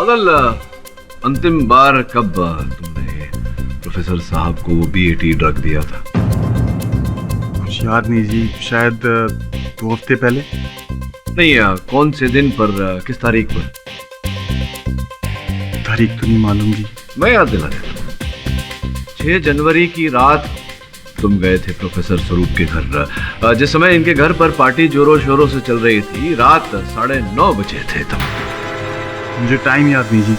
बादल, अंतिम बार कब तुमने प्रोफेसर साहब को BAT ड्रग दिया था? कुछ याद नहीं जी, शायद 2 हफ्ते पहले। नहीं, कौन से दिन पर, किस तारीख पर? तारीख तो नहीं मालूम जी। मैं याद दिला देता हूँ। 6 जनवरी की रात तुम गए थे प्रोफेसर स्वरूप के घर। जिस समय इनके घर पर पार्टी जोरों शोरों से चल रही थी, रात 9:30 बजे थे तब। मुझे टाइम याद नहीं जी।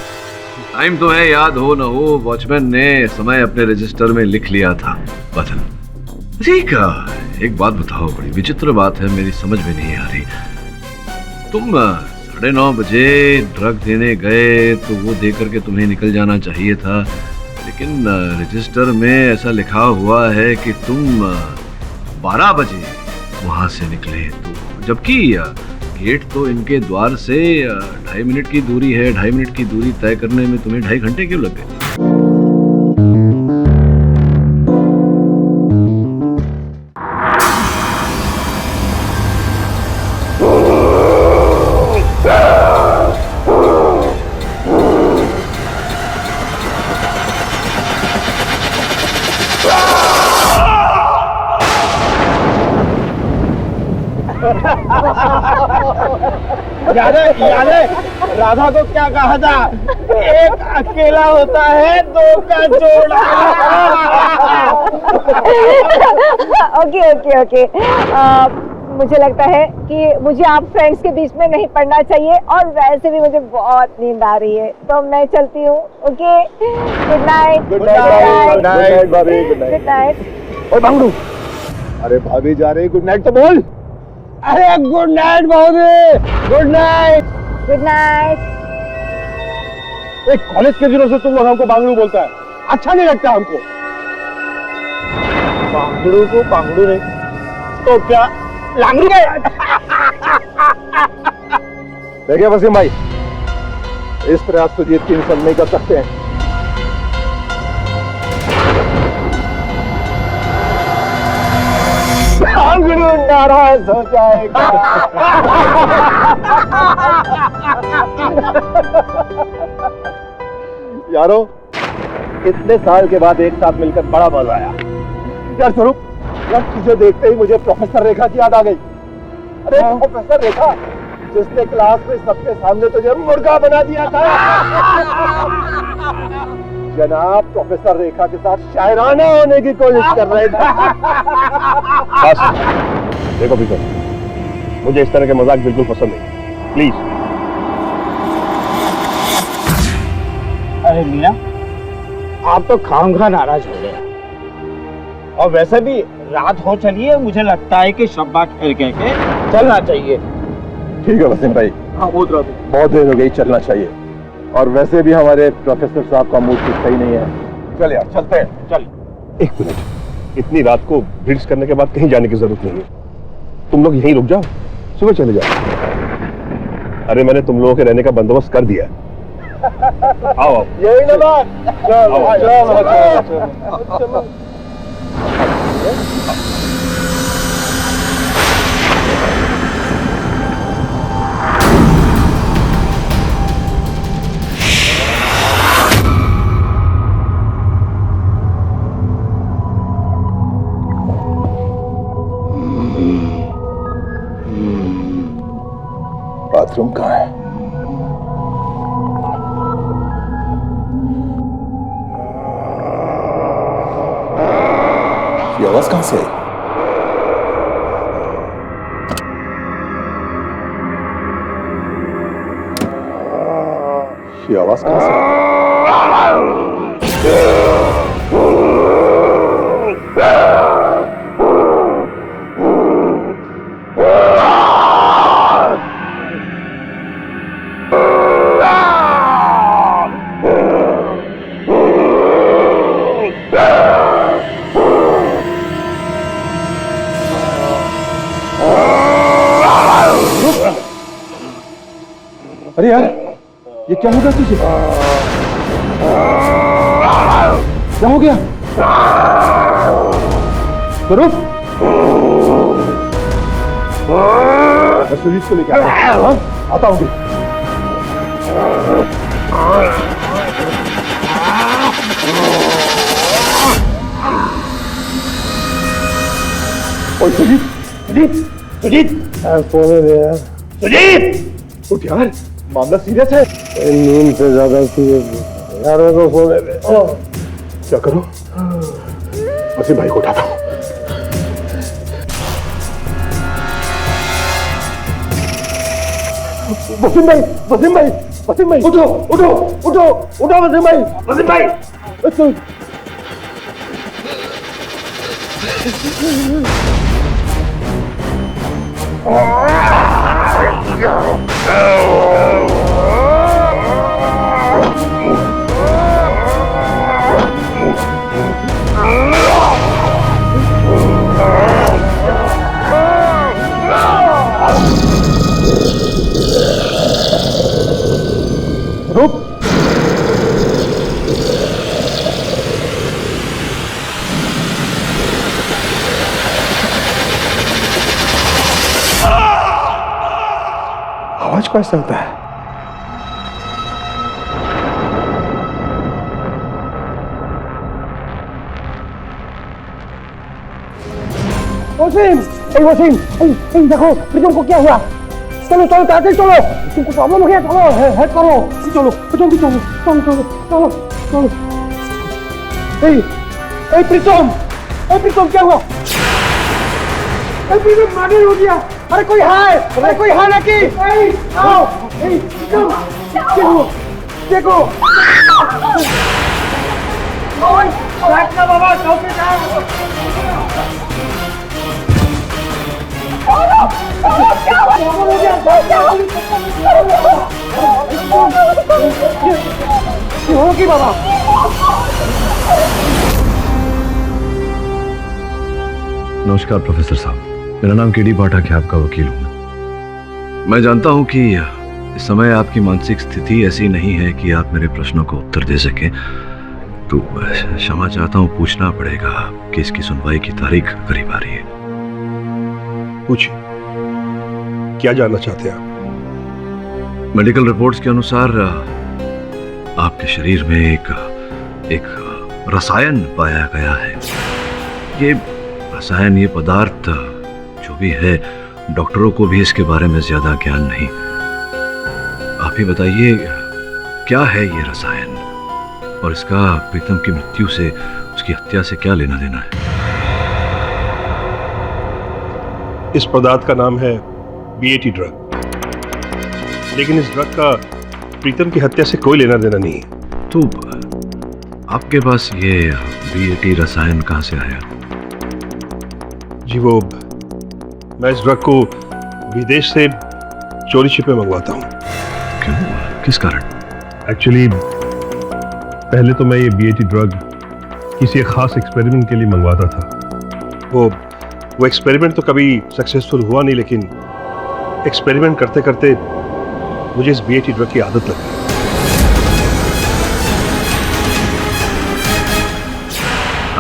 टाइम तुम्हें याद हो न हो, वॉचमैन ने समय अपने रजिस्टर में लिख लिया था। बादल, ठीक है, एक बात बताओ, बड़ी विचित्र बात है, मेरी समझ में नहीं आ रही। तुम 9:30 बजे ड्रग देने गए तो वो दे करके तुम्हें निकल जाना चाहिए था, लेकिन रजिस्टर में ऐसा लिखा हुआ है कि तुम 12 बजे वहां से निकले, तो जबकि गेट तो इनके द्वार से 2.5 मिनट की दूरी है। 2.5 मिनट की दूरी तय करने में तुम्हें 2.5 घंटे क्यों लग गए? याद है राधा को क्या कहा था? एक अकेला होता है, 2 का जोड़ा। ओके। मुझे लगता है कि मुझे आप फ्रेंड्स के बीच में नहीं पढ़ना चाहिए, और वैसे भी मुझे बहुत नींद आ रही है, तो मैं चलती हूँ। Okay, good night. Good night भाभी, गुड नाइट। और भांगड़ू, अरे भाभी जा रही, गुड नाइट तो बोल। अरे गुड नाइट भाभी, गुड नाइट। Good night. एक कॉलेज के दिनों से तुम लोग हमको बांगड़ू बोलता है, अच्छा नहीं लगता हमको। बांगड़ू को बांगड़ू नहीं तो क्या लांगड़ू गए? देखिए वसीम भाई, इस प्रयास को जीत के इंसान नहीं कर सकते हैं। बांगड़ू नाराज हो जाएगा। यारो, इतने साल के बाद एक साथ मिलकर बड़ा मजा आया। यार स्वरूप, यार तुझे देखते ही मुझे प्रोफेसर रेखा की याद आ गई। अरे प्रोफेसर रेखा, जिसने क्लास में सबके सामने तुझे मुर्गा बना दिया था। जनाब प्रोफेसर रेखा के साथ शायराना होने की कोशिश कर रहे थे। देखो भीतर, मुझे इस तरह के मजाक बिल्कुल पसंद नहीं, प्लीज। अरे मियां, आप तो खामखा नाराज हो गए, और वैसे भी रात हो चली है, मुझे लगता है कि शब्बा खेल के चलना चाहिए। ठीक है वसीम भाई, हाँ बहुत देर हो गई, चलना चाहिए। और वैसे भी हमारे प्रोफेसर साहब का मूड कुछ सही नहीं है। चल यार, चलते हैं, चल। एक मिनट, इतनी रात को ब्रिड्स करने के बाद कहीं जाने की जरूरत नहीं है, तुम लोग यहीं रुक जाओ, सुबह चले जाओ। अरे मैंने तुम लोगों के रहने का बंदोबस्त कर दिया। आओ आओ, यही ना बात। चलो। बाथरूम कहाँ है? ये आवाज कहां से आई? ये आवाज कहां से आई? अरे यार, ये क्या हो गया तुझे? क्या हो गया? स्वरूप, मैं सुजीत को लेकर आता हूँ। ओए सुजीत, सुजीत, सुजीत, सोने दे यार। सुजीत, उठ यार, मामला सीरियस है। नींद से ज्यादा सीरियस यार, मेरे को सोने दे। क्या करूं? वसीम भाई को उठाता हूं। वसीम भाई, वसीम भाई, वसीम भाई, उठो, उठो, उठो, उठो वसीम भाई, वसीम भाई। रुक। आवाज कैसा होता है? वसीम, वसीम, देखो प्रीतम को क्या हुआ? चलो चलो ताकि चलो, तुमको प्रॉब्लम हो गया, चलो हेल्प करो, चलो जल्दी चलो, चलो चलो चलो चलो। प्रीतम, प्रीतम क्या हुआ? प्रीतम मारे हो गया। अरे कोई है, अरे कोई है ना कि? आओ, प्रीतम क्या हुआ? देखो। ओए, बैठना बाबा, चौके जाओ। होगी बाबा। नमस्कार प्रोफेसर साहब, मेरा नाम केडी पाठक है, आपका वकील हूँ। मैं जानता हूँ कि इस समय आपकी मानसिक स्थिति ऐसी नहीं है कि आप मेरे प्रश्नों को उत्तर दे सकें, तो क्षमा चाहता हूँ, पूछना पड़ेगा। केस की सुनवाई की तारीख करीब आ रही है। पूछिए, क्या जानना चाहते हैं आप? मेडिकल रिपोर्ट्स के अनुसार आपके शरीर में एक रसायन पाया गया है। ये रसायन, ये पदार्थ जो भी है, डॉक्टरों को भी इसके बारे में ज्यादा ज्ञान नहीं। आप ही बताइए, क्या है ये रसायन और इसका प्रीतम की मृत्यु से, उसकी हत्या से क्या लेना देना है? इस पदार्थ का नाम है बीएटी ड्रग, लेकिन इस ड्रग का प्रीतम की हत्या से कोई लेना देना नहीं है। तो आपके पास ये बीएटी रसायन कहां से आया? जी वो, मैं इस ड्रग को विदेश से चोरी छिपे मंगवाता हूँ। क्यों, किस कारण? एक्चुअली पहले तो मैं ये बीएटी ड्रग किसी एक खास एक्सपेरिमेंट के लिए मंगवाता था। वो एक्सपेरिमेंट तो कभी सक्सेसफुल हुआ नहीं, लेकिन एक्सपेरिमेंट करते करते मुझे इस बीएटी ड्रग की आदत लग गई।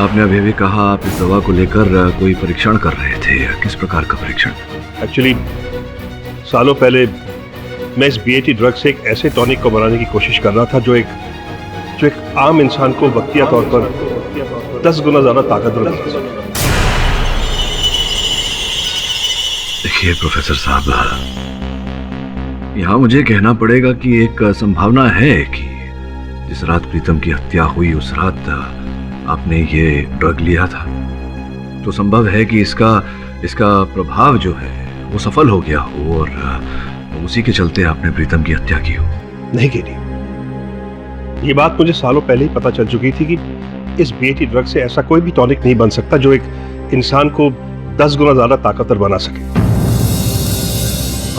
आपने अभी भी कहा आप इस दवा को लेकर कोई परीक्षण कर रहे थे। किस प्रकार का परीक्षण? एक्चुअली सालों पहले मैं इस बीएटी ड्रग से एक ऐसे टॉनिक को बनाने की कोशिश कर रहा था जो एक आम इंसान को वक्तिया तौर पर 10 गुना ज्यादा ताकतवर बना सके। देखिए प्रोफेसर साहब, यहाँ मुझे कहना पड़ेगा कि एक संभावना है कि जिस रात प्रीतम की हत्या हुई उस रात आपने ये ड्रग लिया था, तो संभव है कि इसका प्रभाव जो है वो सफल हो गया हो और उसी के चलते आपने प्रीतम की हत्या की हो। नहीं केडी, ये बात मुझे सालों पहले ही पता चल चुकी थी कि इस बीएटी ड्रग से ऐसा कोई भी टॉनिक नहीं बन सकता जो एक इंसान को 10 गुना ज्यादा ताकतवर बना सके।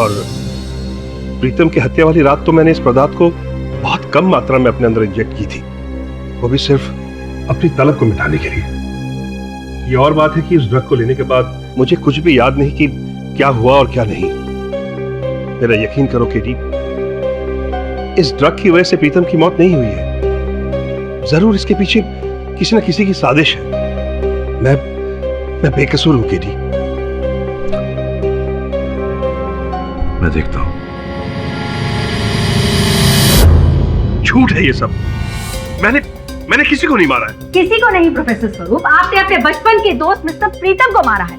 और प्रीतम की हत्या वाली रात तो मैंने इस पदार्थ को बहुत कम मात्रा में अपने अंदर इंजेक्ट की थी, वो भी सिर्फ अपनी तलब को मिटाने के लिए। ये और बात है कि इस ड्रग को लेने के बाद मुझे कुछ भी याद नहीं कि क्या हुआ और क्या नहीं। मेरा यकीन करो केडी, इस ड्रग की वजह से प्रीतम की मौत नहीं हुई है। जरूर इसके पीछे किसी न किसी की साजिश है। मैं बेकसूर हूं केडी। मैं देखता हूं। झूठ है ये सब। मैंने किसी को नहीं मारा है। किसी को नहीं प्रोफेसर स्वरूप, आपने अपने बचपन के दोस्त मिस्टर प्रीतम को मारा है,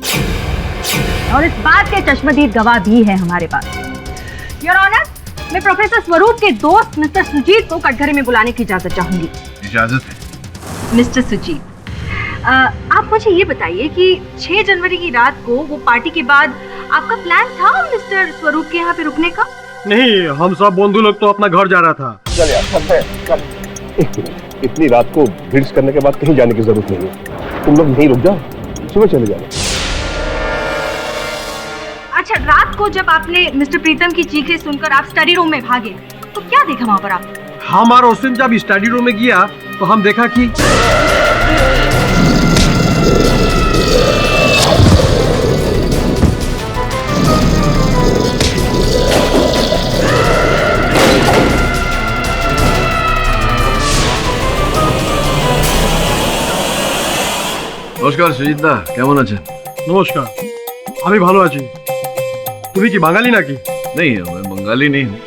और इस बात के चश्मदीद गवाह भी है हमारे पास। योर ऑनर, मैं प्रोफेसर स्वरूप के दोस्त मिस्टर सुजीत को कटघरे में बुलाने की इजाजत चाहूंगी। इजाजत है। मिस्टर सुजीत, आप मुझे ये बताइए कि 6 जनवरी की रात को वो पार्टी के बाद आपका प्लान था मिस्टर स्वरूप के यहाँ पे रुकने का? नहीं, हम सब बंधु लोग तो अपना घर जा रहा था। चल यार, चलते हैं, चल। इतनी रात को भिड्स करने के बाद कहीं जाने की जरूरत नहीं है। तुम लोग यहीं रुक जाओ, सुबह चले जाओ। अच्छा, रात को जब आपने मिस्टर प्रीतम की चीखें सुनकर आप स्टडी रूम में भागे, तो क्या देखा वहाँ पर आप? हम और उस दिन जब स्टडी रूम में गया तो हम देखा कि নমস্কার সুজিতদা, কেমন আছেন? নমস্কার, আমি ভালো আছি। তুমি কি বাঙালি নাকি? नहीं, मैं बंगाली नहीं हूँ,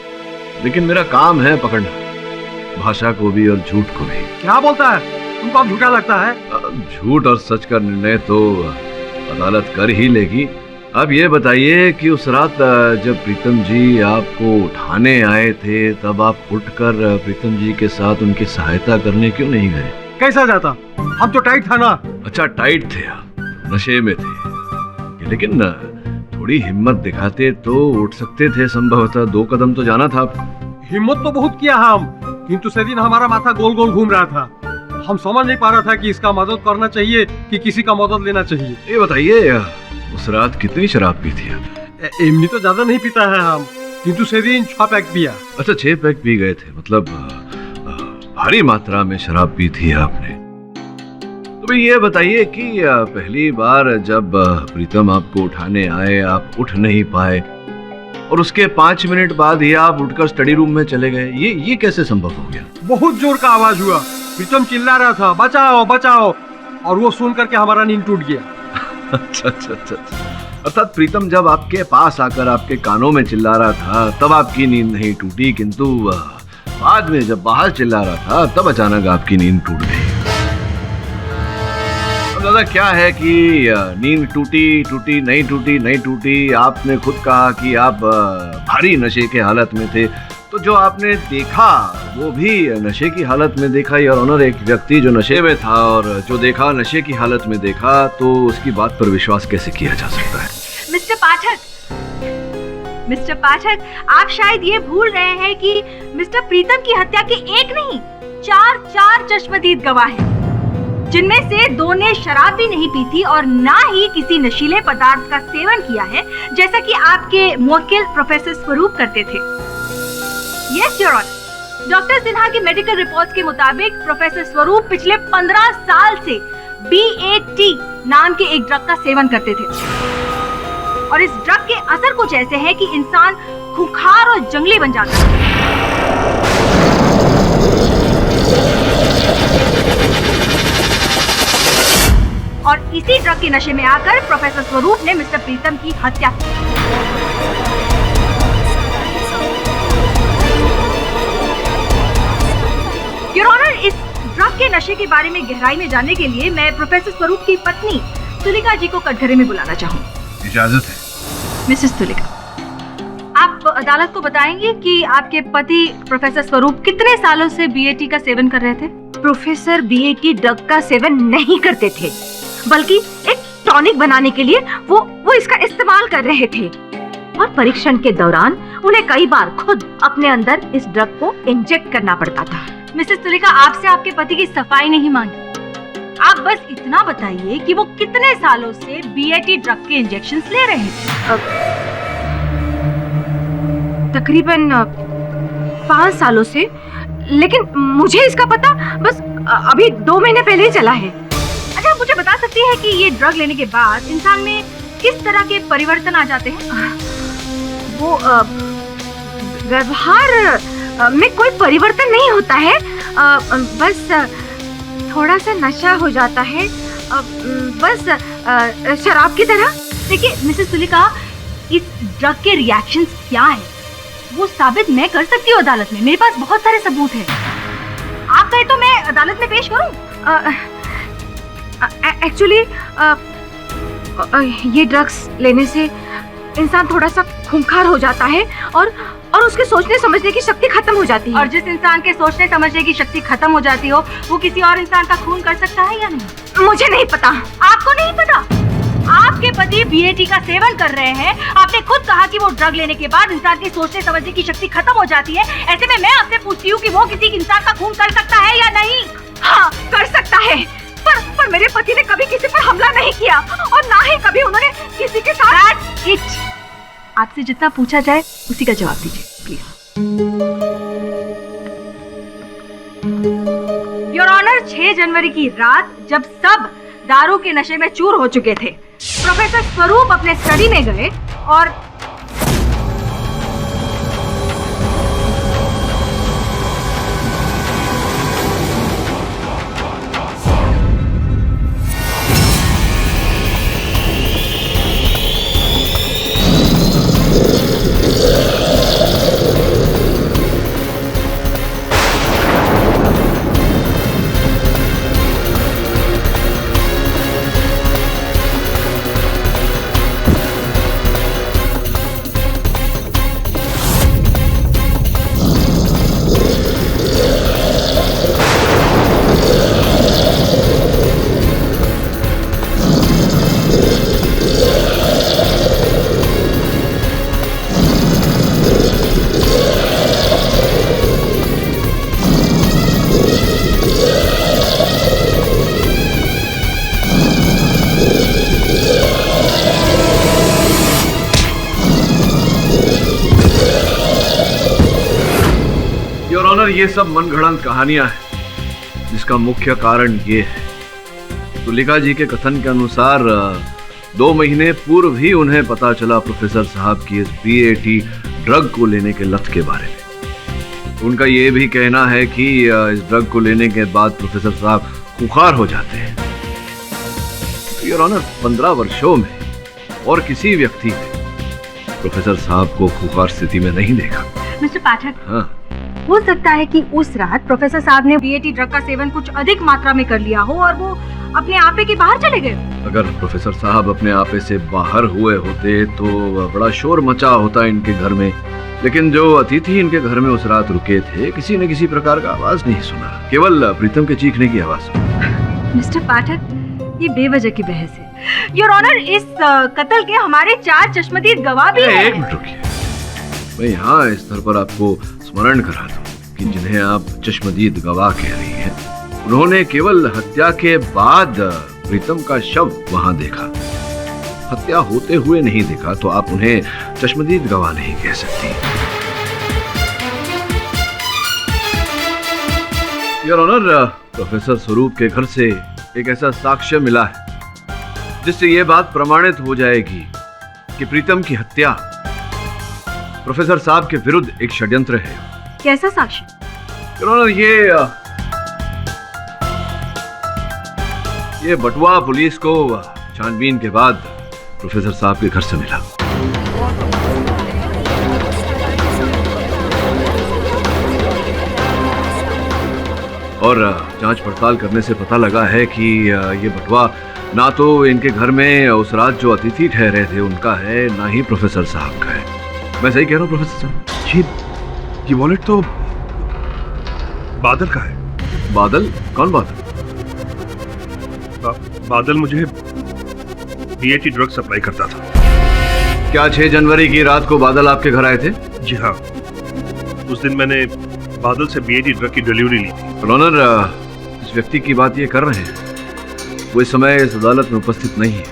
लेकिन मेरा काम है पकड़ना, भाषा को भी और झूठ को भी। क्या बोलता है? तुमको अब झूठा लगता है? झूठ और सच का निर्णय तो अदालत कर ही लेगी। अब ये बताइए कि उस रात जब प्रीतम जी आपको उठाने आए थे, तब आप उठकर प्रीतम जी के साथ उनकी सहायता करने क्यों नहीं गए? कैसा जाता? हम तो टाइट था ना। अच्छा, टाइट थे आप, नशे में थे, लेकिन थोड़ी हिम्मत दिखाते तो उठ सकते थे, संभवतः 2 कदम तो जाना था आपको। हिम्मत तो बहुत किया हम, किंतु से दिन हमारा माथा गोल गोल घूम रहा था। हम समझ नहीं पा रहा था कि इसका मदद करना चाहिए कि किसी का मदद लेना चाहिए। ये बताइए, उस रात कितनी शराब पी थी आप? इमली तो ज्यादा नहीं पीता है हम, किंतु से दिन 6 पैक पिया। अच्छा, 6 पैक पी गए थे, मतलब भारी मात्रा में शराब पी थी आपने। तो ये बताइए कि पहली बार जब प्रीतम आपको उठाने आए, आप उठ नहीं पाए, और उसके 5 मिनट बाद ही आप उठकर स्टडी रूम में चले गए, ये कैसे संभव हो गया? बहुत जोर का आवाज हुआ, प्रीतम चिल्ला रहा था, बचाओ बचाओ, और वो सुन करके हमारा नींद टूट गया। अच्छा। अर्थात प्रीतम जब आपके पास आकर आपके कानों में चिल्ला रहा था तब आपकी नींद नहीं टूटी, किंतु बाद में जब बाहर चिल्ला रहा था तब अचानक आपकी नींद टूट गई। अब दादा क्या है कि नींद टूटी नहीं टूटी, आपने खुद कहा कि आप भारी नशे के हालत में थे, तो जो आपने देखा वो भी नशे की हालत में देखा। और ऑनर, एक व्यक्ति जो नशे में था और जो देखा नशे की हालत में देखा, तो उसकी बात पर विश्वास कैसे किया जा सकता है? मिस्टर पाठक, आप शायद ये भूल रहे हैं कि मिस्टर प्रीतम की हत्या के 1 नहीं 4 चश्मदीद गवाह हैं, जिनमें से 2 ने शराब भी नहीं पी थी और ना ही किसी नशीले पदार्थ का सेवन किया है, जैसा कि आपके मुवक्किल प्रोफेसर स्वरूप करते थे। Yes your honour, doctor Sinha की मेडिकल रिपोर्ट्स के मुताबिक प्रोफेसर स्वरूप पिछले 15 साल से BAT नाम के एक ड्रग का सेवन करते थे, और इस ड्रग के असर कुछ ऐसे है कि इंसान खूंखार और जंगली बन जाता है। और इसी ड्रग के नशे में आकर प्रोफेसर स्वरूप ने मिस्टर प्रीतम की हत्या की। योर ऑनर, इस ड्रग के नशे के बारे में गहराई में जानने के लिए मैं प्रोफेसर स्वरूप की पत्नी तुलिका जी को कटघरे में बुलाना चाहूंगी। इजाजत है। मिसेस तुलिका, आप अदालत को बताएंगे कि आपके पति प्रोफेसर स्वरूप कितने सालों से BAT का सेवन कर रहे थे? प्रोफेसर BAT ड्रग का सेवन नहीं करते थे, बल्कि एक टॉनिक बनाने के लिए वो इसका इस्तेमाल कर रहे थे, और परीक्षण के दौरान उन्हें कई बार खुद अपने अंदर इस ड्रग को इंजेक्ट करना पड़ता था। मिसेस तुलिका, आपसे आपके पति की सफाई नहीं मांगी, आप बस इतना बताइए कि वो कितने सालों से BAT ड्रग के इंजेक्शंस ले रहे थे? तकरीबन 5 सालों से, लेकिन मुझे इसका पता बस अभी 2 महीने पहले ही चला है। अच्छा, मुझे बता सकती है कि ये ड्रग लेने के बाद इंसान में किस तरह के परिवर्तन आ जाते हैं? वो व्यवहार में कोई परिवर्तन नहीं होता है, बस थोड़ा सा नशा हो जाता है, बस शराब की तरह। देखिए मिसेस तुलिका, इस ड्रग के रिएक्शंस क्या है वो साबित मैं कर सकती हूँ अदालत में, मेरे पास बहुत सारे सबूत हैं। आप कहे तो मैं अदालत में पेश करूं? एक्चुअली ये ड्रग्स लेने से इंसान थोड़ा सा खूंखार हो जाता है और उसके सोचने समझने की शक्ति खत्म हो जाती है। और जिस इंसान के सोचने समझने की शक्ति खत्म हो जाती हो वो किसी और इंसान का खून कर सकता है या नहीं? मुझे नहीं पता। आपको नहीं पता? आपके पति बीएटी का सेवन कर रहे हैं। आपने खुद कहा कि वो ड्रग लेने के बाद इंसान की सोचने समझने की शक्ति खत्म हो जाती है। ऐसे में मैं आपसे पूछती हूँ कि वो किसी इंसान का खून कर सकता है या नहीं? हाँ, कर सकता है, पर मेरे पति ने कभी किसी पर हमला नहीं किया और ना ही कभी उन्होंने किसी के साथ। आपसे जितना पूछा जाए उसी का जवाब दीजिए प्लीज। योर ऑनर, 6 जनवरी की रात जब सब दारू के नशे में चूर हो चुके थे, प्रोफेसर स्वरूप अपने स्टडी में गए और ये सब मनगढ़ंत कहानियां हैं जिसका मुख्य कारण ये है। तुलिका जी के कथन के अनुसार 2 महीने पूर्व ही उन्हें पता चला प्रोफेसर साहब की इस बीएटी ड्रग को लेने के लत के बारे में। उनका ये भी कहना है कि इस ड्रग को लेने के बाद प्रोफेसर साहब खुखार हो जाते हैं। योर ऑनर, 15 वर्षों में और किसी व्यक्ति ने प्रोफेसर साहब को खुखार स्थिति में नहीं देखा। मिस्टर पाठक, हाँ, हो सकता है कि उस रात प्रोफेसर साहब ने बीएटी ड्रग का सेवन कुछ अधिक मात्रा में कर लिया हो और वो अपने आपे के बाहर चले गए। अगर प्रोफेसर साहब अपने आपे से बाहर हुए होते तो बड़ा शोर मचा होता इनके घर में, लेकिन जो अतिथि इनके घर में उस रात रुके थे किसी न किसी प्रकार का आवाज नहीं सुना, केवल प्रीतम के चीखने की आवाज सुनी। मिस्टर पाठक, ये बेवजह की बहस है। योर ऑनर, इस कत्ल के हमारे 4 चश्मदीद गवाह भी हैं। एक मिनट रुकिए, मैं यहाँ इस स्तर पर आपको स्मरण करा दूं कि जिन्हें आप चश्मदीद गवाह कह रही हैं, उन्होंने केवल हत्या के बाद प्रीतम का शव वहां देखा, हत्या होते हुए नहीं देखा, तो आप उन्हें चश्मदीद गवाह नहीं कह सकती। योर ऑनर, प्रोफेसर स्वरूप के घर से एक ऐसा साक्ष्य मिला है जिससे यह बात प्रमाणित हो जाएगी कि प्रीतम की हत्या प्रोफेसर साहब के विरुद्ध एक षड्यंत्र है। कैसा साक्ष्य? योर ऑनर, ये बटुआ पुलिस को छानबीन के बाद प्रोफेसर साहब के घर से मिला। और जांच पड़ताल करने से पता लगा है कि ये बटुआ ना तो इनके घर में उस रात जो अतिथि ठहरे थे उनका है, ना ही प्रोफेसर साहब का है। मैं सही कह रहा हूँ प्रोफेसर साहब? ये वॉलेट तो बादल का है। बादल? कौन बादल? बादल मुझे बीएटी ड्रग सप्लाई करता था। क्या 6 जनवरी की रात को बादल आपके घर आए थे? जी हाँ, उस दिन मैंने बादल से बीएटी ड्रग की डिलीवरी ली थी। ऑनर, इस व्यक्ति की बात ये कर रहे हैं, वो इस समय इस अदालत में उपस्थित नहीं है।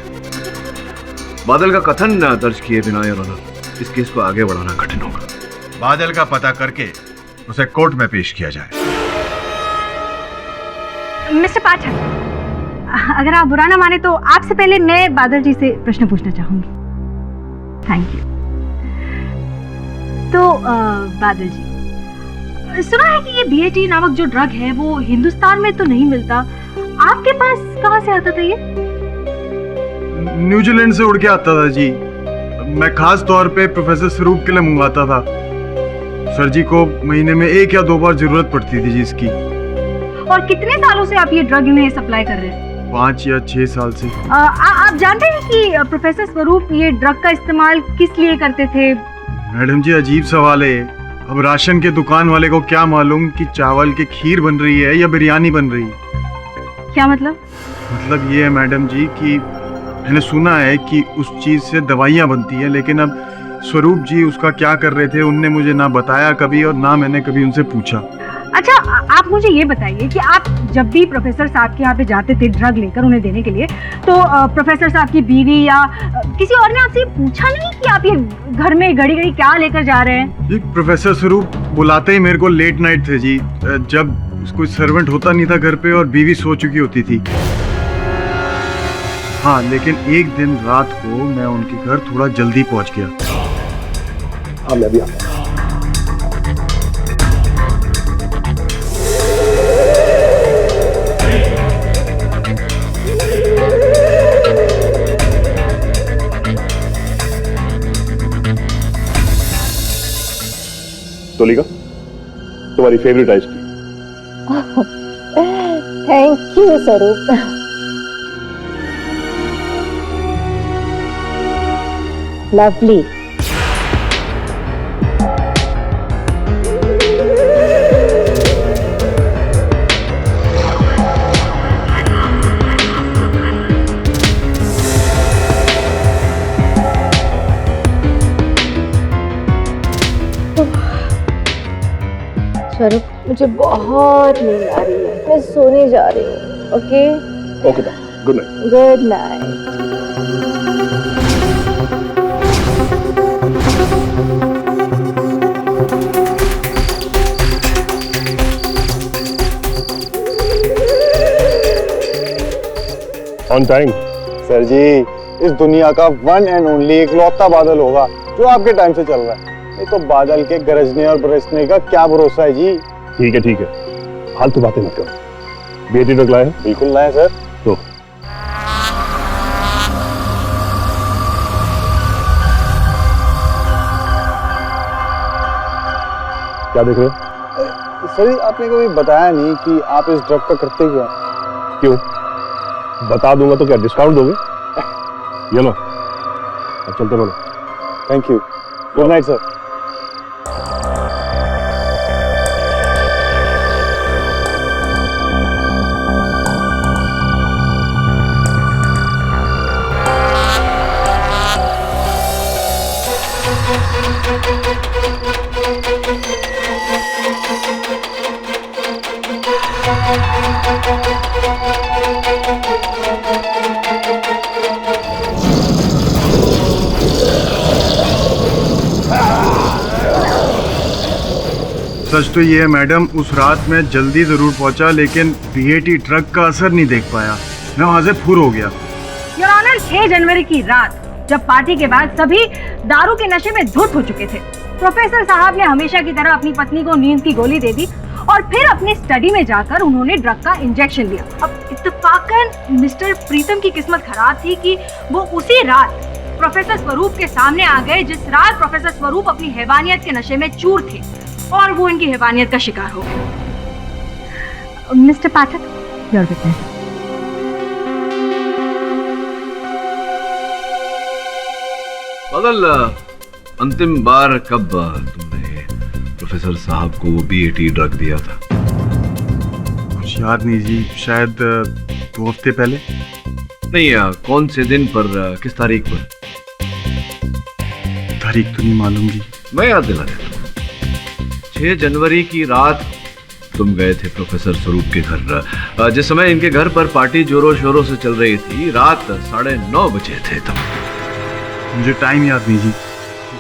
बादल का कथन दर्ज किए बिना योर ऑनर इस केस को आगे बढ़ाना कठिन होगा। बादल का पता करके उसे कोर्ट में पेश किया जाए। मिस्टर पाठक, अगर आप बुरा ना माने तो आपसे पहले मैं बादल जी से प्रश्न पूछना चाहूंगी। Thank you. तो बादल जी, सुना है कि ये बीएटी नामक जो ड्रग है वो हिंदुस्तान में तो नहीं मिलता, आपके पास कहाँ से आता था ये? न्यूजीलैंड से उड़ के आता था जी। मैं खास तौर पे प्रोफेसर स्वरूप के लिए मंगवाता था। सर जी को महीने में 1 या 2 बार जरूरत पड़ती थी जी इसकी। और कितने सालों से आप ये ड्रग इन्हें सप्लाई कर रहे हैं? 5 या 6 साल से। आप जानते हैं कि प्रोफेसर स्वरूप ये ड्रग का इस्तेमाल किस लिए करते थे? मैडम जी, अजीब सवाल है। अब राशन के दुकान वाले को क्या मालूम कि चावल की खीर बन रही है या बिरयानी बन रही है? क्या मतलब? मतलब ये है मैडम जी कि मैंने सुना है कि उस चीज से दवाइयाँ बनती है, लेकिन अब स्वरूप जी उसका क्या कर रहे थे उनने मुझे ना बताया कभी और ना मैंने कभी उनसे पूछा। अच्छा, आप मुझे ये बताइए कि आप जब भी प्रोफेसर साहब के यहाँ पे जाते थे ड्रग लेकर उन्हें देने के लिए, तो प्रोफेसर साहब की बीवी या किसी और ने आपसे पूछा नहीं कि आप ये घर में घड़ी घड़ी क्या लेकर जा रहे हैं? जी, प्रोफेसर स्वरूप बुलाते ही मेरे को लेट नाइट थे जी, जब कोई सर्वेंट होता नहीं था घर पे और बीवी सो चुकी होती थी। हाँ, लेकिन एक दिन रात को मैं उनके घर थोड़ा जल्दी पहुंच गया। हाँ, मैं भी आता हूँ। तोलिका, तुम्हारी फेवरेट आइसक्रीम। थैंक यू स्वरूप। लवली। स्वरूप, मुझे बहुत नींद आ रही है, मैं सोने जा रही हूँ। Okay okay, good night. Good night. On time. Sir ji, इस दुनिया का वन एंड ओनली इकलौता बादल होगा जो आपके टाइम से चल रहा है, नहीं तो बादल के गरजने और बरसने का क्या भरोसा है जी। ठीक है ठीक है, फालतू बातें मत करो। बेटी ड्रग लाए? बिल्कुल लाए सर। तो क्या देख रहे हो? सर जी, आपने कभी बताया नहीं कि आप इस ड्रग का करते क्या? क्यों? बता दूंगा तो क्या डिस्काउंट दोगे? ये लो, अब चलते बनो। Thank you. Good night sir. सच तो ये है मैडम, उस रात मैं जल्दी जरूर पहुंचा, लेकिन बीएटी ड्रग का असर नहीं देख पाया। मैं वहां से फुर हो गया। योर ऑनर, 6 जनवरी की रात जब पार्टी के बाद सभी दारू के नशे में धुत हो चुके थे, प्रोफेसर साहब ने हमेशा की तरह अपनी पत्नी को नींद की गोली दे दी और फिर अपनी स्टडी में जाकर उन्होंने ड्रग का इंजेक्शन लिया। अब इत्तेफाकन मिस्टर प्रीतम की किस्मत खराब थी कि वो उसी रात प्रोफेसर स्वरूप के सामने आ गए जिस रात प्रोफेसर स्वरूप अपनी हैवानियत के नशे में चूर थे और वो इनकी हैवानियत का शिकार हो गए। Mister Pathak, your witness. बादल, अंतिम बार कब तुमने प्रोफेसर साहब को बीएटी ड्रग दिया था? कुछ याद नहीं जी, शायद 2 हफ्ते पहले। नहीं, कौन से दिन पर, किस तारीख पर? तारीख तो नहीं मालूम जी। मैं याद दिला देता हूँ। 6 जनवरी की रात तुम गए थे प्रोफेसर स्वरूप के घर। जिस समय इनके घर पर पार्टी जोरों शोरों से चल रही थी, रात 9:30 बजे थे तुम। मुझे टाइम याद नहीं जी।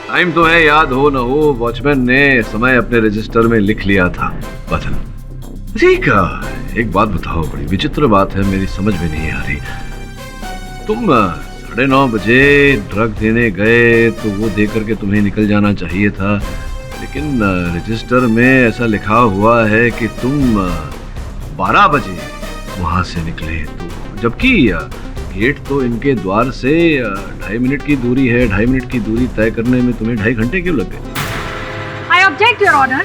टाइम तो है, याद हो न हो, वॉचमैन ने समय अपने रजिस्टर में लिख लिया था। बादल, ठीक है, एक बात बताओ, बड़ी विचित्र बात है, मेरी समझ में नहीं आ रही। तुम 9:30 बजे ड्रग देने गए तो वो दे करके तुम्हें निकल जाना चाहिए था, लेकिन रजिस्टर में ऐसा लिखा हुआ है कि तुम 12 बजे वहां से निकले, तो जबकि गेट तो इनके द्वार से 2.5 मिनट की दूरी है। 2.5 मिनट की दूरी तय करने में तुम्हें 2.5 घंटे क्यों लग गए? I object your honour.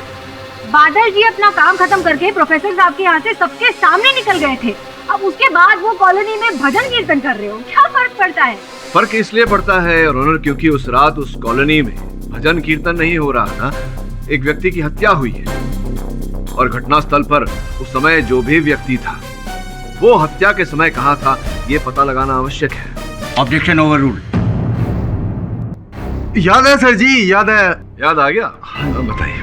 Badal ji अपना काम खत्म करके प्रोफेसर साहब के यहाँ से सबके सामने निकल गए थे। अब उसके बाद वो कॉलोनी में भजन कीर्तन कर रहे हो, क्या फर्क पड़ता है? फर्क इसलिए पड़ता है योर ऑनर क्योंकि उस रात उस कॉलोनी में भजन कीर्तन नहीं हो रहा था, एक व्यक्ति की हत्या हुई है और घटनास्थल पर उस समय जो भी व्यक्ति था वो हत्या के समय कहाँ था ये पता लगाना आवश्यक है। Objection overruled. याद है सर जी, याद है। याद आ गया? बताइए।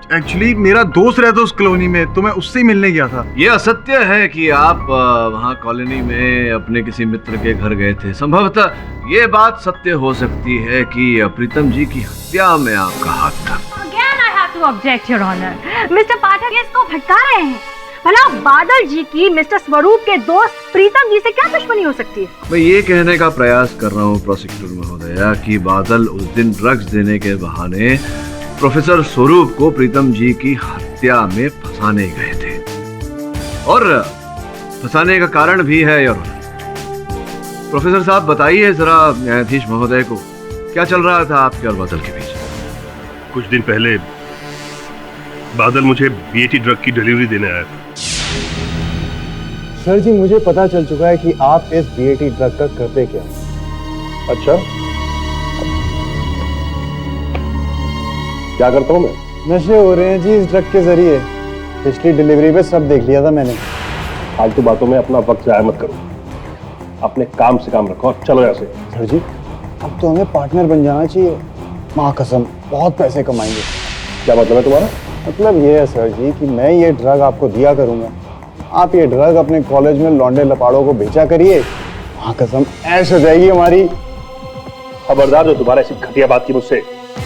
एक्चुअली मेरा दोस्त रहता उस कॉलोनी में, तो मैं उससे ही मिलने गया था। ये असत्य है कि आप वहाँ कॉलोनी में अपने किसी मित्र के घर गए थे। संभवतः ये बात सत्य हो सकती है कि प्रीतम जी की हत्या में आपका हाथ था। Again I have to object, Your Honor. Mister Pathak इसको भटका रहे हैं। भला बादल जी की मिस्टर स्वरूप के दोस्त प्रीतम जी से क्या दुश्मनी हो सकती है? मैं ये कहने का प्रयास कर रहा हूँ प्रोसिक्यूटर महोदया कि बादल उस दिन ड्रग्स देने के बहाने प्रोफेसर स्वरूप को प्रीतम जी की हत्या में फंसाने गए थे और फंसाने का कारण भी है योर ऑनर। प्रोफेसर साहब बताइए जरा न्यायाधीश महोदय को क्या चल रहा था आपके और बादल के बीच? कुछ दिन पहले बादल मुझे बीएटी ड्रग की डिलीवरी देने आया था। सर जी मुझे पता चल चुका है कि आप इस बीएटी ड्रग का करते क्या। अच्छा, क्या करता हूँ मैं? नशे हो रहे हैं जी इस ड्रग के जरिए। पिछली डिलीवरी पे सब देख लिया था मैंने। फालतू बातों में अपना वक्त जाया मत करो, अपने काम से काम रखो और चलो यहाँ से। सर जी अब तो हमें पार्टनर बन जाना चाहिए। माँ कसम बहुत पैसे कमाएंगे। क्या मतलब है तुम्हारा? मतलब ये है सर जी कि मैं ये ड्रग आपको दिया करूंगा, आप ये ड्रग अपने कॉलेज में लौंडे लपाड़ों को बेचा करिए, माँ कसम ऐश हो जाएगी हमारी। खबरदार जो तुम्हारा ऐसी घटिया बात की मुझसे,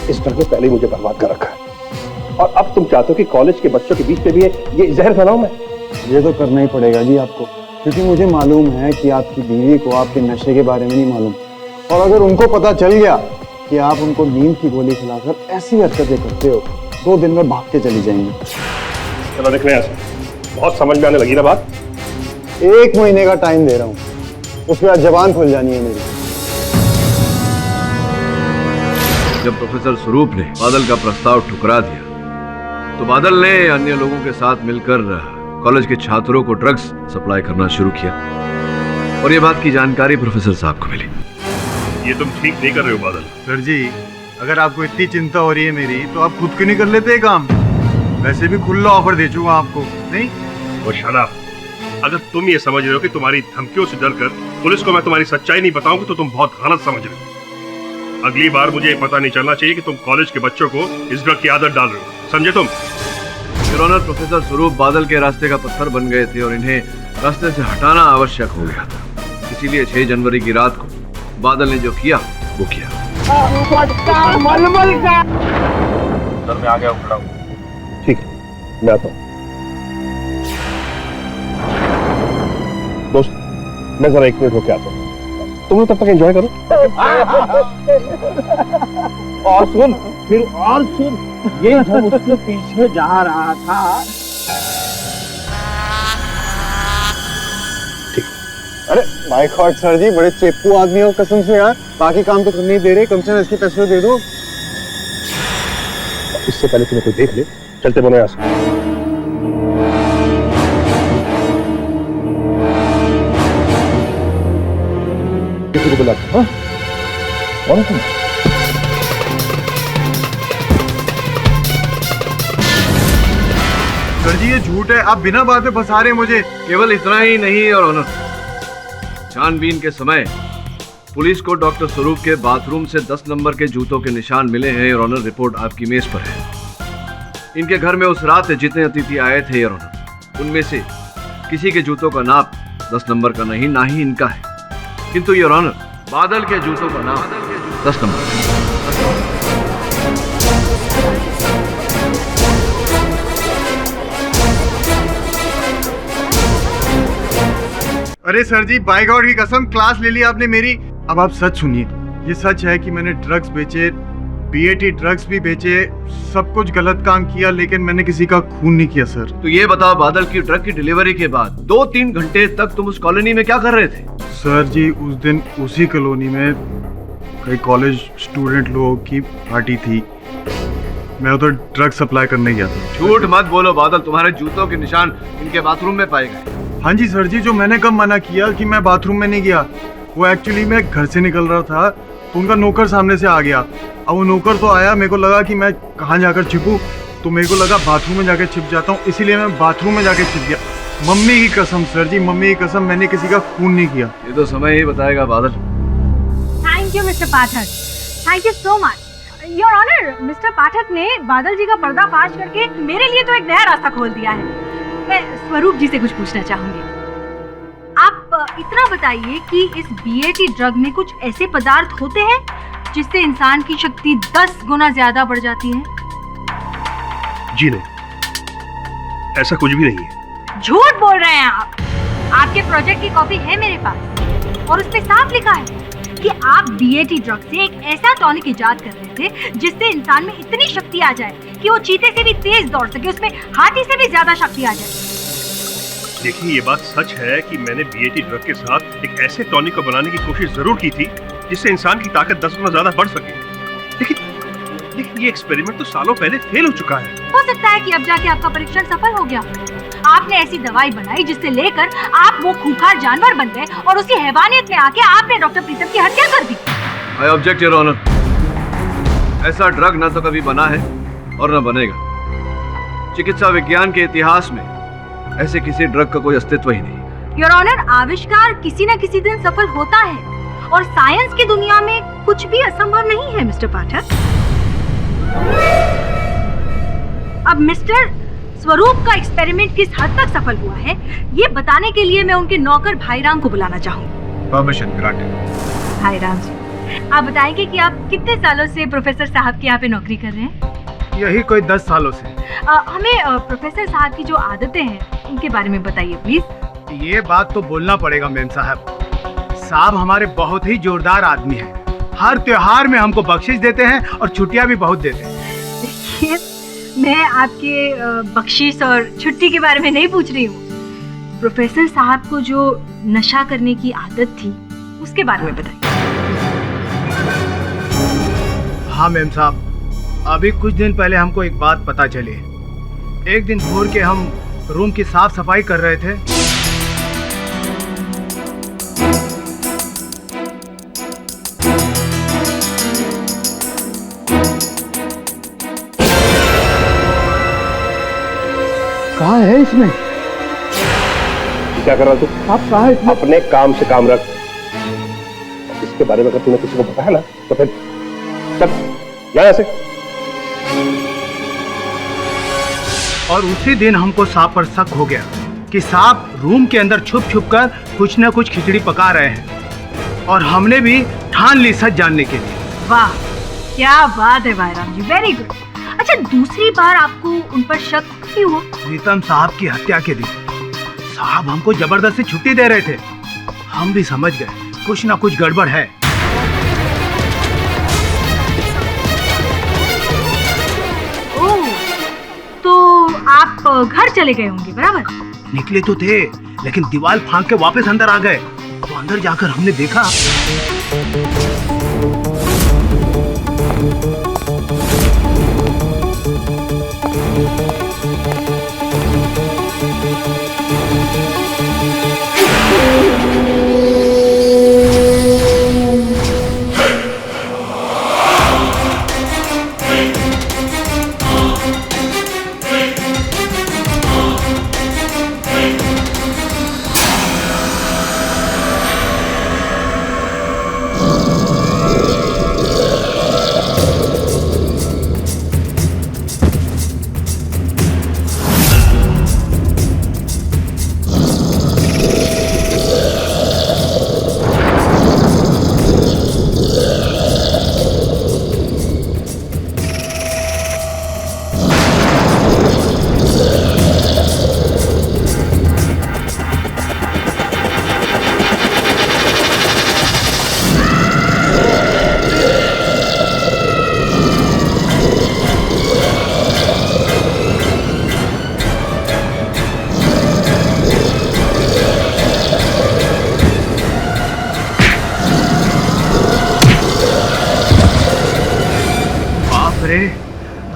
इस ड्रग ने पहले ही मुझे बर्बाद कर रखा है और अब तुम चाहते हो कि कॉलेज के बच्चों के बीच में भी ये जहर फैलाऊं मैं? ये तो करना ही पड़ेगा जी आपको, क्योंकि मुझे मालूम है कि आपकी बीवी को आपके नशे के बारे में नहीं मालूम, और अगर उनको पता चल गया कि आप उनको नींद की गोली खिलाकर ऐसी हरकतें करते हो 2 दिन में भाग के चली जाएंगी। चलो देख रहे हैं, बहुत समझ में आने लगी ना बात। 1 महीने का टाइम दे रहा हूँ, उसके बाद जबान खुल जानी है मेरी। जब प्रोफेसर स्वरूप ने बादल का प्रस्ताव ठुकरा दिया तो बादल ने अन्य लोगों के साथ मिलकर कॉलेज के छात्रों को ड्रग्स सप्लाई करना शुरू किया और ये बात की जानकारी प्रोफेसर साहब को मिली। ये तुम ठीक नहीं कर रहे हो बादल। सर जी अगर आपको इतनी चिंता हो रही है मेरी, तो आप खुद क्यों नहीं कर लेते काम? वैसे भी खुला ऑफर दे चुका आपको। नहीं वो शाला, अगर तुम ये समझ रहे हो कि तुम्हारी धमकियों से डरकर पुलिस को मैं तुम्हारी सच्चाई नहीं बताऊंगा तो तुम बहुत गलत समझ रहे हो। अगली बार मुझे ये पता नहीं चलना चाहिए कि तुम कॉलेज के बच्चों को इस ड्रग की आदत डाल रहे हो, समझे तुम? योर ऑनर, प्रोफेसर स्वरूप बादल के रास्ते का पत्थर बन गए थे और इन्हें रास्ते से हटाना आवश्यक हो गया था। इसीलिए 6 जनवरी की रात को बादल ने जो किया वो किया। सर मैं आ गया खड़ा हूँ। ठीक है, मैं आता हूँ। दोस्त मैं जरा 1 मिनट रुक के आता हूँ, तुम लोग तब तक एंजॉय करो। और सुन, फिर और सुन, ये जब उसके पीछे जा रहा था। ठीक। अरे माय गॉड सर जी, बड़े चेपू आदमी हो कसम से यार। बाकी काम तो करने ही दे रहे, कम से कम इसके पैसे दे दो। इससे पहले तुम्हें कोई देख ले, चलते बनो यहाँ से। किसी को बुला। हाँ? कौन तुम? सर जी ये झूठ है, आप बिना बात में फंसा रहे हैं मुझे। केवल इतना ही नहीं और ऑनर, छानबीन के समय पुलिस को डॉक्टर स्वरूप के बाथरूम से 10 नंबर के जूतों के निशान मिले हैं और ऑनर रिपोर्ट आपकी मेज पर है। इनके घर में उस रात जितने अतिथि आए थे और ऑनर, उनमें से किसी के जूतों का नाप 10 नंबर का नहीं, ना ही इनका है, किंतु योर ऑनर बादल के जूतों का नाम 10 नंबर है। अरे सर जी बाय गॉड की कसम, क्लास ले ली आपने मेरी। अब आप सच सुनिए, ये सच है कि मैंने ड्रग्स बेचे, बीएटी ड्रग्स भी बेचे, सब कुछ गलत काम किया, लेकिन मैंने किसी का खून नहीं किया सर। तो ये बताओ, बादल की ड्रग की डिलीवरी के बाद 2-3 घंटे तक तुम उस कॉलोनी में क्या कर रहे थे? सर जी उस दिन उसी कॉलोनी में कई कॉलेज स्टूडेंट लोगों की पार्टी थी, मैं उधर ड्रग सप्लाई करने गया था। झूठ मत बोलो बादल, तुम्हारे जूतों के निशान इनके बाथरूम में पाए गए। हाँ जी सर जी, जो मैंने कब मना किया कि मैं बाथरूम में नहीं गया, वो एक्चुअली मैं घर से निकल रहा था तो उनका नौकर सामने से आ गया। अब वो नौकर तो आया, मेरे को लगा कि मैं कहाँ जाकर छिपूं, तो मेरे को लगा बाथरूम में जाकर छिप जाता हूँ, इसीलिए मैं बाथरूम में जाकर छिप गया। मम्मी की कसम सर जी, मम्मी की कसम, मैंने किसी का खून नहीं किया। ये तो समय ही बताएगा Badal. Thank you mister Pathak, thank you so much your honour. Mister Pathak ने बादल जी का पर्दाफाश करके मेरे लिए तो एक नया रास्ता खोल दिया है। मैं स्वरूप जी से कुछ पूछना चाहूंगी। आप इतना बताइए कि इस बीएटी ड्रग में कुछ ऐसे पदार्थ होते हैं जिससे इंसान की शक्ति 10 गुना ज्यादा बढ़ जाती है? जी नहीं, ऐसा कुछ भी नहीं है। झूठ बोल रहे हैं आप। आपके प्रोजेक्ट की कॉपी है मेरे पास और उसमें साफ लिखा है कि आप बीएटी ड्रग से एक ऐसा टॉनिक इजाद कर रहे थे जिससे इंसान में इतनी शक्ति आ जाए कि वो चीते से भी तेज दौड़ सके, उसमें हाथी से भी ज्यादा शक्ति आ जाए। देखिए, ये बात सच है कि मैंने बीएटी ड्रग के साथ एक ऐसे टॉनिक को बनाने की कोशिश जरूर की थी जिससे इंसान की ताकत 10 गुना ज्यादा बढ़ सके। लेकिन ये एक्सपेरिमेंट तो सालों पहले फेल हो चुका है। हो सकता है कि अब जाके आपका परीक्षण सफल हो गया। आपने ऐसी दवाई बनाई जिससे लेकर आप वो खूंखार जानवर बन गए और उसी हैवानियत में आके आपने डॉक्टर प्रीतम की हत्या कर दी। I object your honour. ऐसा ड्रग न तो कभी बना है और न बनेगा। चिकित्सा विज्ञान के इतिहास में ऐसे किसी ड्रग का कोई अस्तित्व ही नहीं। योर ऑनर, आविष्कार किसी न किसी दिन सफल होता है और साइंस की दुनिया में कुछ भी असंभव नहीं है मिस्टर पाठक। अब मिस्टर स्वरूप का एक्सपेरिमेंट किस हद तक सफल हुआ है, ये बताने के लिए मैं उनके नौकर भाईराम को बुलाना चाहूंगी। Permission granted. भाईराम जी, आप बताएंगे कि आप कितने सालों से प्रोफेसर साहब के यहाँ पे नौकरी कर रहे हैं? यही कोई 10 सालों से। हमें प्रोफेसर साहब की जो आदतें हैं उनके बारे में बताइए प्लीज। ये बात तो बोलना पड़ेगा मैम साहब। साहब हमारे बहुत ही जोरदार आदमी हैं। हर त्योहार में हमको बख्शिश देते हैं और छुट्टियां भी बहुत देते हैं। देखिए, मैं आपके बख्शिश और छुट्टी के बारे में नहीं पूछ रही हूँ। प्रोफेसर साहब को जो नशा करने की आदत थी उसके बारे में बताइए। हाँ मैम साहब, अभी कुछ दिन पहले हमको एक बात पता चली। एक दिन भोर के हम रूम की साफ सफाई कर रहे थे। कहाँ है इसमें? क्या कर रहा तू? आप कहाँ है इसमें? अपने काम से काम रख। इसके बारे में अगर तुम्हें किसी को पता है ना तो फिर चल यहाँ से। और उसी दिन हमको सांप पर शक हो गया कि सांप रूम के अंदर छुप छुप कर कुछ न कुछ खिचड़ी पका रहे हैं और हमने भी ठान ली सच जानने के लिए। वाह, क्या बात है भाईराम जी, वेरी गुड। अच्छा, दूसरी बार आपको उन पर शक क्यों हुआ? प्रीतम साहब की हत्या के दिन साहब हमको जबरदस्ती छुट्टी दे रहे थे। हम भी समझ गए कुछ ना कुछ गड़बड़ है। ओह, तो आप घर चले गए होंगे, बराबर? निकले तो थे लेकिन दीवार फांक के वापस अंदर आ गए। तो अंदर जाकर हमने देखा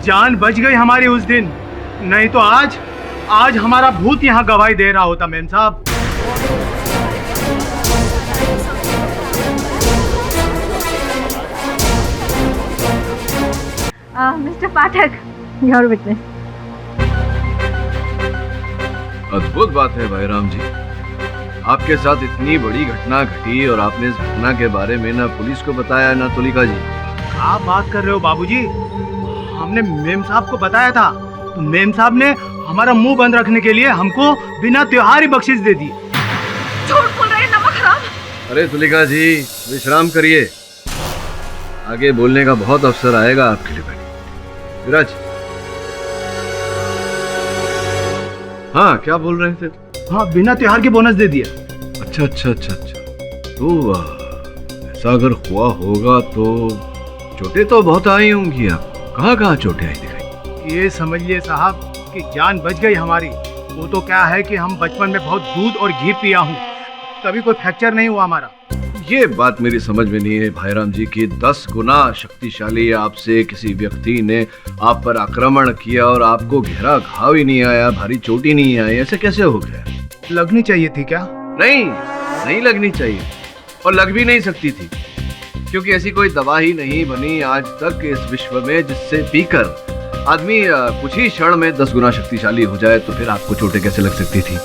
जान बच गई हमारी उस दिन, नहीं तो आज हमारा भूत यहाँ गवाही दे रहा होता मेम साहब। Mister Pathak, your witness. अद्भुत बात है भाईराम जी, आपके साथ इतनी बड़ी घटना घटी और आपने इस घटना के बारे में ना पुलिस को बताया ना तुलिका जी। आप बात कर रहे हो बाबूजी? हमने मेम साहब को बताया था, तो मेम साहब ने हमारा मुंह बंद रखने के लिए हमको बिना त्योहार ही बख्शिश दे दी। झूठ बोल रहे हैं, नमक हराम। अरे तुलिका जी विश्राम करिए, आगे बोलने का बहुत अवसर आएगा आपके लिए। बैठिए विराज। हाँ क्या बोल रहे थे? हाँ, बिना त्योहार के बोनस दे दिया। अच्छा, तो ऐसा अगर हुआ होगा तो चोटें तो बहुत आई होंगी। आप कहाँ चोटें आई दिखाई? ये समझिए साहब कि जान बच गई हमारी। वो तो क्या है कि हम बचपन में बहुत दूध और घी पिया हूँ, तभी कोई फ्रैक्चर नहीं हुआ हमारा। ये बात मेरी समझ में नहीं है भाईराम जी की 10 गुना शक्तिशाली आपसे किसी व्यक्ति ने आप पर आक्रमण किया और आपको गहरा घाव ही नहीं आया, भारी चोट ही नहीं आई, ऐसे कैसे हो गया? लगनी चाहिए थी क्या? नहीं लगनी चाहिए और लग भी नहीं सकती थी, क्योंकि ऐसी कोई दवा ही नहीं बनी आज तक इस विश्व में जिससे पीकर आदमी कुछ ही क्षण में 10 गुना शक्तिशाली हो जाए। तो फिर आपको चोटें कैसे लग सकती थी?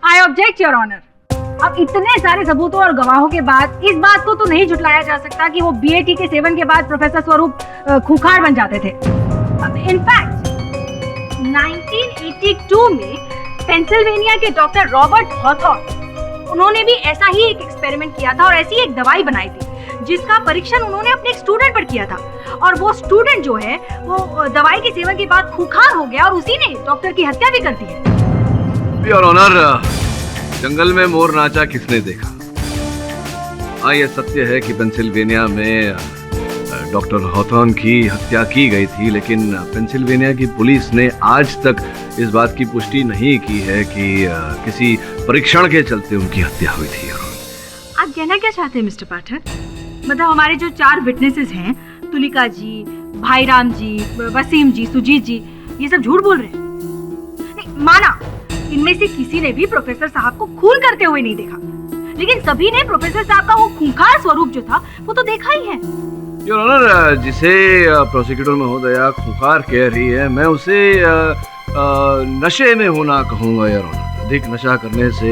I object your honour. अब इतने सारे सबूतों और गवाहों के बाद इस बात को तो नहीं झुटलाया जा सकता कि वो बीएटी के सेवन के बाद प्रोफेसर स्वरूप खूंखार बन जाते थे। इनफैक्ट 1982 में पेंसिल्वेनिया के डॉक्टर रॉबर्ट हॉथॉर्न, उन्होंने भी ऐसा ही एक एक्सपेरिमेंट किया था और ऐसी एक दवाई बनाई थी जिसका परीक्षण उन्होंने अपने एक स्टूडेंट पर किया था। और वो स्टूडेंट जो है वो दवाई के सेवन के बाद खूंखार हो गया और उसी ने डॉक्टर की हत्या भी कर दी है। योर ऑनर, जंगल में मोर नाचा किसने देखा? हाँ, यह सत्य है कि पेंसिल्वेनिया में डॉक्टर हॉथॉर्न की हत्या की गई थी, लेकिन पेंसिल्वेनिया की पुलिस ने आज तक इस बात की पुष्टि नहीं की है कि किसी परीक्षण के चलते उनकी हत्या हुई थी। आप कहना क्या चाहते हैं मिस्टर पाठक? मतलब हमारे जो 4 विटनेसेस हैं, तुलिका जी, भाईराम जी, वसीम जी, सुजीत जी, ये सब झूठ बोल रहे हैं? नहीं, माना इनमें से किसी ने भी प्रोफेसर साहब को खून करते हुए नहीं देखा, लेकिन सभी ने प्रोफेसर साहब का वो खूंखार स्वरूप जो था वो तो देखा ही है। योर ऑनर, जिसे प्रोसिक्यूटर महोदया खूंखार कह रही है, मैं उसे नशे में होना कहूँगा। योर ऑनर, अधिक नशा करने से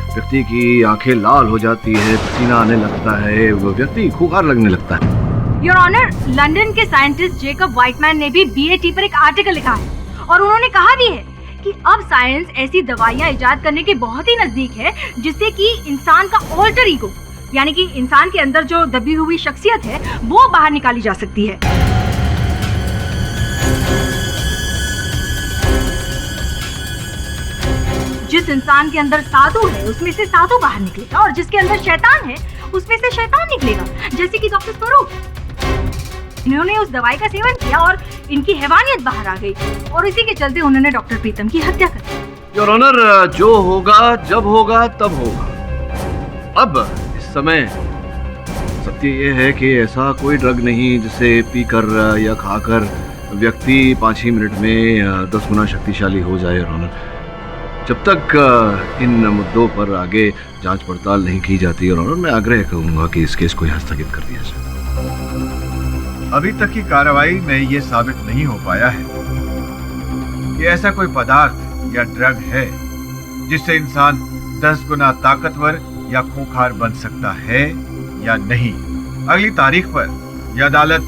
व्यक्ति की आंखें लाल हो जाती है, पसीना आने लगता है, वो व्यक्ति खूंखार लगने लगता है। योर ऑनर, लंदन के साइंटिस्ट जेकब व्हाइटमैन ने भी बीएटी पर एक आर्टिकल लिखा है और उन्होंने कहा भी है कि अब साइंस ऐसी दवाइयां इजाद करने के बहुत ही नजदीक है जिससे कि इंसान का ऑल्टर ईगो, यानी कि इंसान के अंदर जो दबी हुई शख्सियत है वो बाहर निकाली जा सकती है। जिस इंसान के अंदर साधु है उसमें से साधु बाहर निकलेगा और जिसके अंदर शैतान है उसमें से शैतान निकलेगा, जैसे कि डॉक्टर स्वरूप। इन्होंने उस दवाई का सेवन किया और इनकी हैवानियत बाहर आ गई और इसी के चलते उन्होंने डॉक्टर प्रीतम की हत्या कर दी। योर ऑनर, जो होगा जब होगा तब होगा। अब इस समय सत्य ये है कि ऐसा कोई ड्रग नहीं जिसे पीकर या खाकर व्यक्ति 5 ही मिनट में 10 गुना शक्तिशाली हो जाए। योर ऑनर, जब तक इन मुद्दों पर आगे जांच पड़ताल नहीं की जाती, और मैं आग्रह करूंगा कि इस केस को यहाँ स्थगित कर दिया जाए। अभी तक की कार्रवाई में ये साबित नहीं हो पाया है कि ऐसा कोई पदार्थ या ड्रग है जिससे इंसान 10 गुना ताकतवर या खूंखार बन सकता है या नहीं। अगली तारीख पर यह अदालत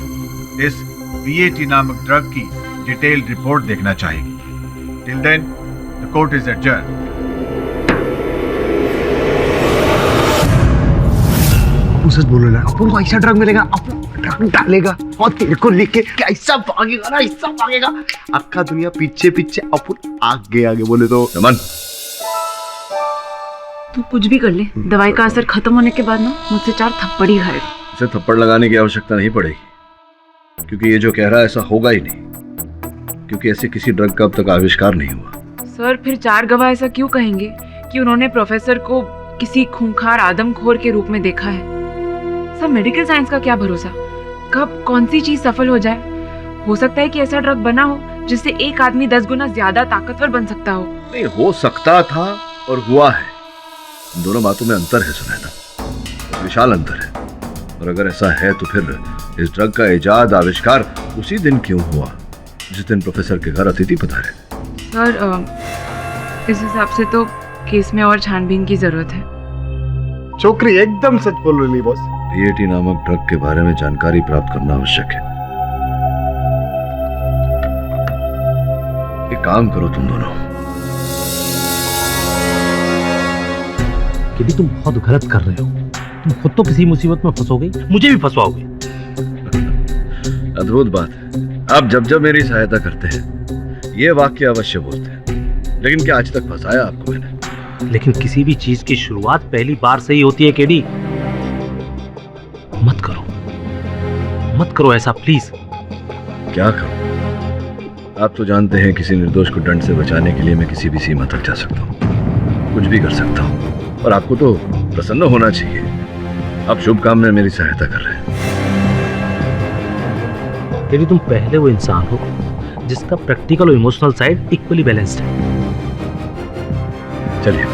इस बीएटी नामक ड्रग की डिटेल्ड रिपोर्ट देखना चाहेगी। Till then the court is adjourn. सच बोल रहा है, अपन को ऐसा ड्रग मिलेगा, अपन ड्रग डालेगा और तेरे को लेके ऐसा भागेगा ना, ऐसा भागेगा, अक्का दुनिया पीछे पीछे, अपन आगे आगे बोले तो। नमन, तू कुछ भी कर ले, दवाई का असर खत्म होने के बाद ना मुझसे 4 थप्पड़ ही खाएगा। इसे थप्पड़ लगाने की आवश्यकता नहीं पड़ेगी, क्योंकि ये जो कह रहा है ऐसा होगा ही नहीं, क्योंकि ऐसे किसी ड्रग का अब तक आविष्कार नहीं हुआ। सर, फिर 4 गवाह ऐसा क्यों कहेंगे कि उन्होंने प्रोफेसर को किसी खूंखार आदमखोर के रूप में देखा है? सब मेडिकल साइंस का क्या भरोसा, कब कौन सी चीज सफल हो जाए हो सकता है कि ऐसा ड्रग बना हो जिससे एक आदमी 10 गुना ज्यादा ताकतवर बन सकता हो। नहीं, हो सकता था और हुआ है। इन दोनों बातों में अंतर है सुनैना, विशाल अंतर है। और अगर ऐसा है तो फिर इस ड्रग का इजाद आविष्कार उसी दिन क्यों हुआ जिस दिन प्रोफेसर के घर अतिथि पधारे? सर, इस हिसाब से तो केस में और छानबीन की जरूरत है। छोकरी एकदम सच बोल रही बॉस। बीएटी नामक ड्रग के बारे में जानकारी प्राप्त करना आवश्यक है। एक काम करो तुम दोनों। कि तुम बहुत गलत कर रहे हो। तुम खुद तो किसी मुसीबत में फंसोगे, मुझे भी फंसवाओगे। अद्भुत बात है, आप जब जब मेरी सहायता करते हैं ये वाक्य अवश्य बोलते हैं। लेकिन क्या आज तक फंसाया आपको मैंने? लेकिन किसी भी चीज की शुरुआत पहली बार से ही होती है केडी। मत करो ऐसा प्लीज। क्या करूं? आप तो जानते हैं किसी निर्दोष को दंड से बचाने के लिए मैं किसी भी सीमा तक जा सकता हूं, कुछ भी कर सकता हूं। और आपको तो प्रसन्न होना चाहिए, आप शुभ काम में मेरी सहायता कर रहे हैं। केडी, तुम पहले वो इंसान हो जिसका प्रैक्टिकल और इमोशनल साइड इक्वली बैलेंस्ड है। चलिए।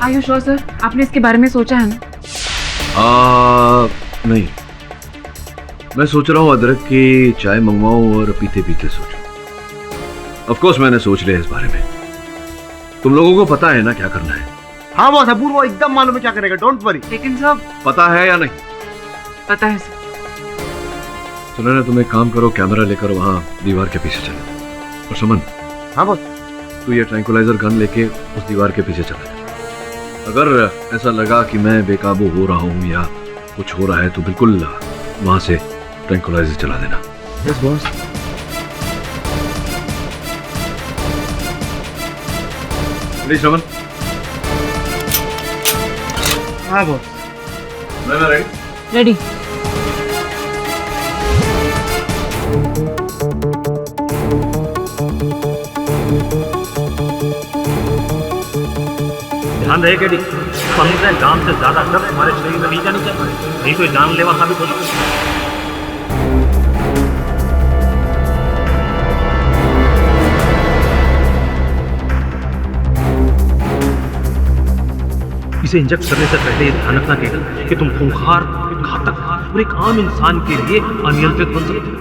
Are you sure sir? आपने इसके बारे में सोचा है ना? नहीं, मैं सोच रहा हूँ अदरक की चाय मंगवाऊं और पीते पीते सोचूं। ऑफ कोर्स मैंने सोच लिया इस बारे में। तुम लोगों को पता है ना क्या करना है? हाँ बॉस, अपूर्व वो एकदम मालूम है क्या करेगा, डोंट वरी। लेकिन सब पता है या नहीं? पता है सर। सुनो ना, तुम एक काम करो, कैमरा लेकर वहां दीवार के पीछे चलो। और सुमन। हाँ बॉस। तू ये ट्रैंकुलाइजर गन लेके उस दीवार के पीछे चला जा। अगर ऐसा लगा कि मैं बेकाबू हो रहा हूँ या कुछ हो रहा है तो बिल्कुल वहां से ट्रैंकुलाइजर चला देना। Yes boss. रेडी श्रवण? हाँ बॉस। मैं रेडी? रेडी। ध्यान रहे केडी, 15 ग्राम से ज्यादा ड्रग्स हमारे शरीर में नहीं जानी चाहिए, नहीं तो जानलेवा साबित हो सकता है। इसे इंजेक्ट करने से पहले ध्यान रखना केडी कि तुम खूंखार, घातक और एक आम इंसान के लिए अनियंत्रित बन सकते हो।